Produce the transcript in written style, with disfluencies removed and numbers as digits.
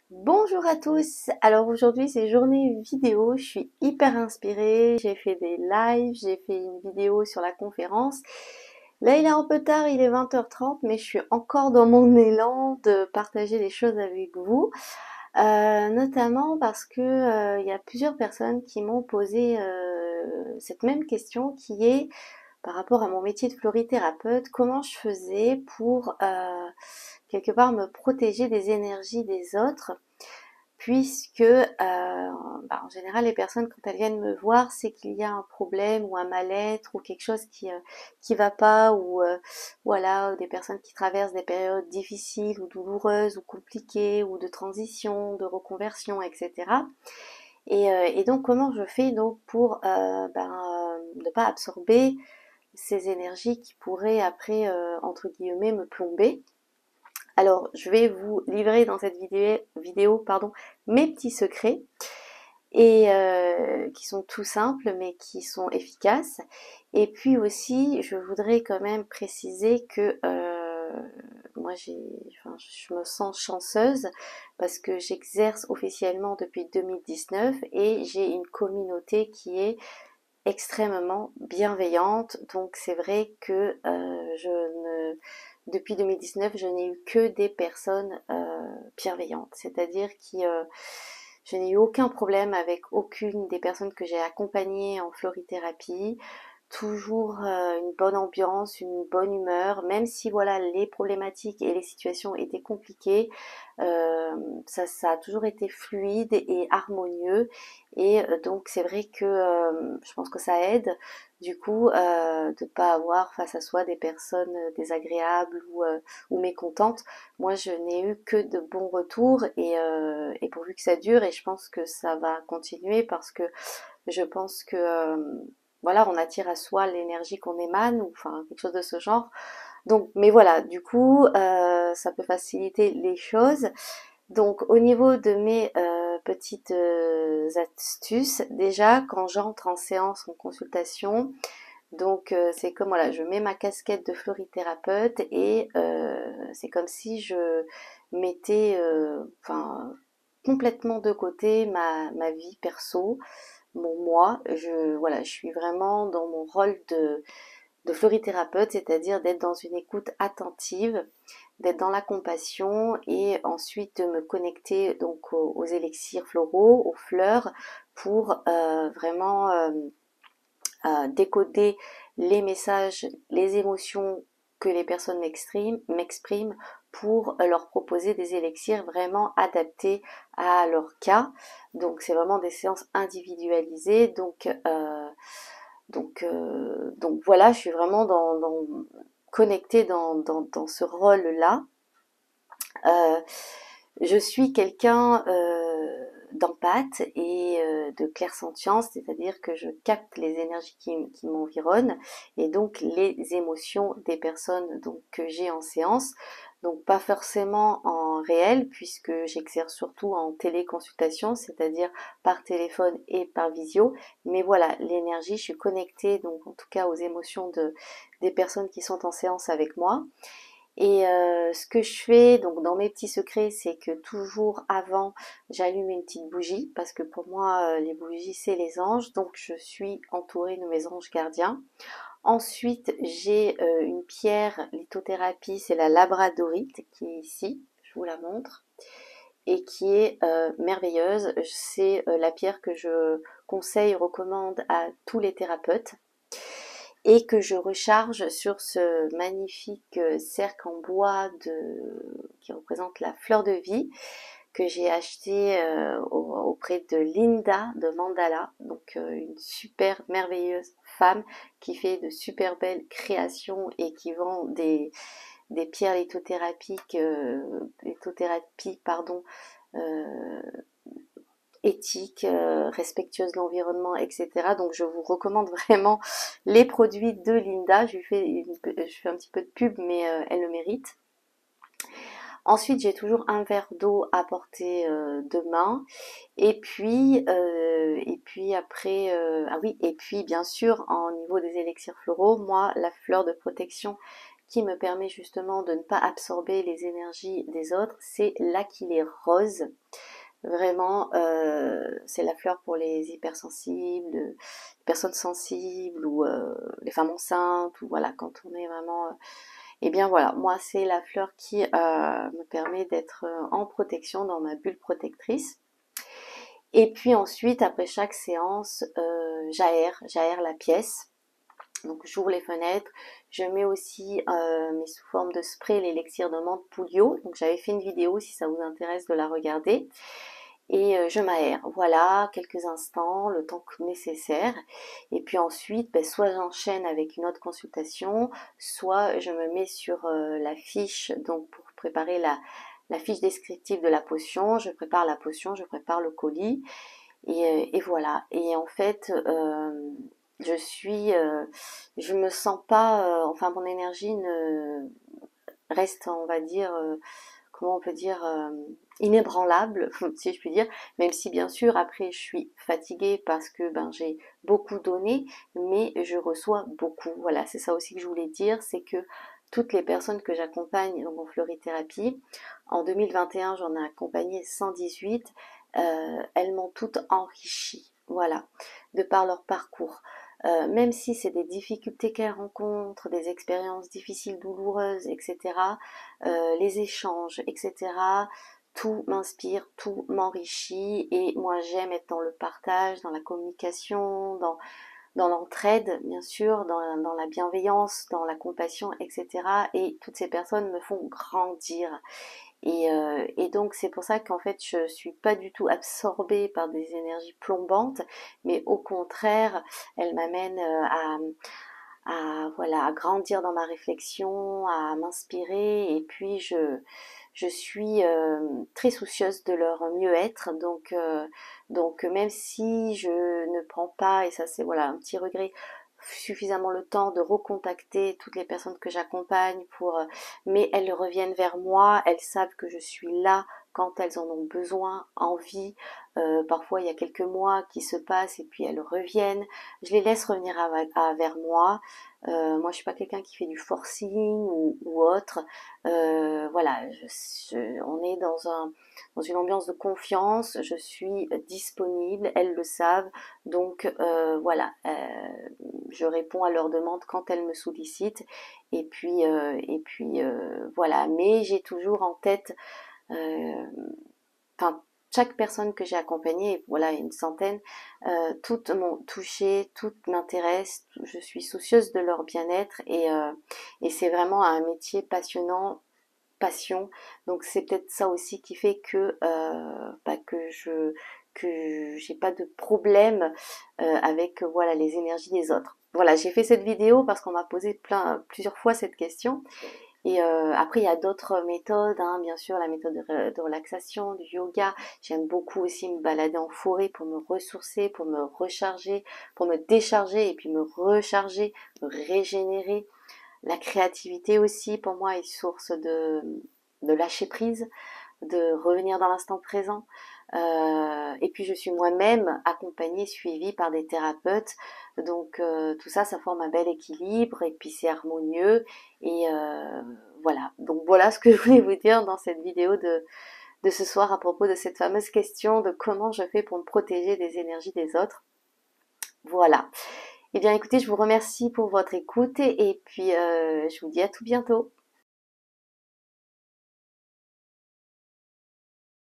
Bonjour à tous, alors aujourd'hui c'est journée vidéo, je suis hyper inspirée, j'ai fait des lives, j'ai fait une vidéo sur la conférence. Là il est un peu tard, il est 20h30 mais je suis encore dans mon élan de partager les choses avec vous. Notamment parce que il y a plusieurs personnes qui m'ont posé cette même question qui est par rapport à mon métier de florithérapeute, comment je faisais pour quelque part me protéger des énergies des autres, puisque en général les personnes quand elles viennent me voir c'est qu'il y a un problème ou un mal-être ou quelque chose qui va pas, ou voilà, des personnes qui traversent des périodes difficiles ou douloureuses ou compliquées ou de transition, de reconversion, etc. Et donc comment je fais donc pour ne pas absorber ces énergies qui pourraient après entre guillemets me plomber. Alors, je vais vous livrer dans cette vidéo mes petits secrets et qui sont tout simples mais qui sont efficaces. Et puis aussi, je voudrais quand même préciser que moi, je me sens chanceuse parce que j'exerce officiellement depuis 2019 et j'ai une communauté qui est extrêmement bienveillante. Donc c'est vrai que depuis 2019, je n'ai eu que des personnes bienveillantes, c'est-à-dire je n'ai eu aucun problème avec aucune des personnes que j'ai accompagnées en florithérapie. Toujours une bonne ambiance, une bonne humeur, même si voilà les problématiques et les situations étaient compliquées, euh, ça a toujours été fluide et harmonieux. Et donc c'est vrai que je pense que ça aide du coup de pas avoir face à soi des personnes désagréables ou mécontentes. Moi je n'ai eu que de bons retours et pourvu que ça dure, et je pense que ça va continuer parce que je pense que voilà, on attire à soi l'énergie qu'on émane, ou enfin quelque chose de ce genre. Donc, mais voilà, du coup, ça peut faciliter les choses. Donc, au niveau de mes petites astuces, déjà, quand j'entre en séance, en consultation, donc c'est comme voilà, je mets ma casquette de florithérapeute et c'est comme si je mettais, complètement de côté ma vie perso, mon moi. Voilà, je suis vraiment dans mon rôle de florithérapeute, c'est-à-dire d'être dans une écoute attentive, d'être dans la compassion et ensuite de me connecter donc aux élixirs floraux, aux fleurs, pour vraiment décoder les messages, les émotions que les personnes m'expriment pour leur proposer des élixirs vraiment adaptés à leur cas. Donc c'est vraiment des séances individualisées. Donc voilà, je suis vraiment connectée dans ce rôle-là. Euh, je suis quelqu'un d'empathe et de clairsentience, c'est-à-dire que je capte les énergies qui m'environnent et donc les émotions des personnes donc, que j'ai en séance. Donc pas forcément en réel, puisque j'exerce surtout en téléconsultation, c'est-à-dire par téléphone et par visio. Mais voilà, l'énergie, je suis connectée donc en tout cas aux émotions des personnes qui sont en séance avec moi. Et ce que je fais donc dans mes petits secrets, c'est que toujours avant, j'allume une petite bougie parce que pour moi, les bougies, c'est les anges. Donc je suis entourée de mes anges gardiens. Ensuite, j'ai une pierre lithothérapie, c'est la labradorite qui est ici. Je vous la montre et qui est merveilleuse. C'est la pierre que je conseille, recommande à tous les thérapeutes et que je recharge sur ce magnifique cercle en bois qui représente la fleur de vie, que j'ai acheté auprès de Linda de Mandala, donc une super merveilleuse femme qui fait de super belles créations et qui vend des pierres lithothérapies, euh, éthique, respectueuse de l'environnement, etc. Donc je vous recommande vraiment les produits de Linda. Je fais un petit peu de pub, mais elle le mérite. Ensuite, j'ai toujours un verre d'eau à portée de main. Et puis après, ah oui, et puis bien sûr, au niveau des élixirs floraux, moi, la fleur de protection qui me permet justement de ne pas absorber les énergies des autres, c'est l'Achillée rose. Vraiment, c'est la fleur pour les hypersensibles, les personnes sensibles ou les femmes enceintes, ou voilà, quand on est vraiment... Eh bien voilà, moi c'est la fleur qui me permet d'être en protection dans ma bulle protectrice. Et puis ensuite, après chaque séance, j'aère la pièce. Donc j'ouvre les fenêtres, je mets aussi, mais sous forme de spray, l'élixir de menthe Poulio. Donc j'avais fait une vidéo si ça vous intéresse de la regarder. Et je m'aère, voilà, quelques instants, le temps nécessaire. Et puis ensuite, ben, soit j'enchaîne avec une autre consultation, soit je me mets sur la fiche, donc pour préparer la fiche descriptive de la potion. Je prépare la potion, je prépare le colis. Et voilà. Et en fait, je me sens pas, enfin mon énergie ne reste, on va dire, comment on peut dire, inébranlable, si je puis dire, même si bien sûr après je suis fatiguée parce que ben j'ai beaucoup donné, mais je reçois beaucoup. Voilà, c'est ça aussi que je voulais dire, c'est que toutes les personnes que j'accompagne en florithérapie, en 2021 j'en ai accompagné 118, elles m'ont toutes enrichie, voilà, de par leur parcours. Même si c'est des difficultés qu'elles rencontrent, des expériences difficiles, douloureuses, etc., les échanges, etc., tout m'inspire, tout m'enrichit, et moi j'aime être dans le partage, dans la communication, dans l'entraide, bien sûr, dans la bienveillance, dans la compassion, etc. Et toutes ces personnes me font grandir. Et donc c'est pour ça qu'en fait je suis pas du tout absorbée par des énergies plombantes, mais au contraire, elles m'amènent voilà, à grandir dans ma réflexion, à m'inspirer, et puis je suis très soucieuse de leur mieux-être, donc même si je ne prends pas, et ça c'est voilà un petit regret, suffisamment le temps de recontacter toutes les personnes que j'accompagne mais elles reviennent vers moi, elles savent que je suis là quand elles en ont besoin, envie. Parfois il y a quelques mois qui se passent et puis elles reviennent, je les laisse revenir vers moi. Moi, je suis pas quelqu'un qui fait du forcing ou autre. Voilà, on est dans une ambiance de confiance. Je suis disponible, elles le savent. Donc voilà, je réponds à leurs demandes quand elles me sollicitent. Voilà. Mais j'ai toujours en tête, enfin, chaque personne que j'ai accompagnée, voilà, une centaine, toutes m'ont touchée, toutes m'intéressent, je suis soucieuse de leur bien-être, et c'est vraiment un métier passionnant, passion. Donc c'est peut-être ça aussi qui fait que j'ai pas de problème avec voilà les énergies des autres. Voilà, j'ai fait cette vidéo parce qu'on m'a posé plusieurs fois cette question. Et après, il y a d'autres méthodes, hein, bien sûr, la méthode de relaxation, du yoga. J'aime beaucoup aussi me balader en forêt pour me ressourcer, pour me recharger, pour me décharger et puis me recharger, me régénérer. La créativité aussi, pour moi, est source de lâcher prise, de revenir dans l'instant présent. Et puis je suis moi-même accompagnée, suivie par des thérapeutes. Donc tout ça, ça forme un bel équilibre et puis c'est harmonieux. Et voilà. Donc voilà ce que je voulais vous dire dans cette vidéo de ce soir à propos de cette fameuse question de comment je fais pour me protéger des énergies des autres. Voilà. Eh bien écoutez, je vous remercie pour votre écoute et puis je vous dis à tout bientôt.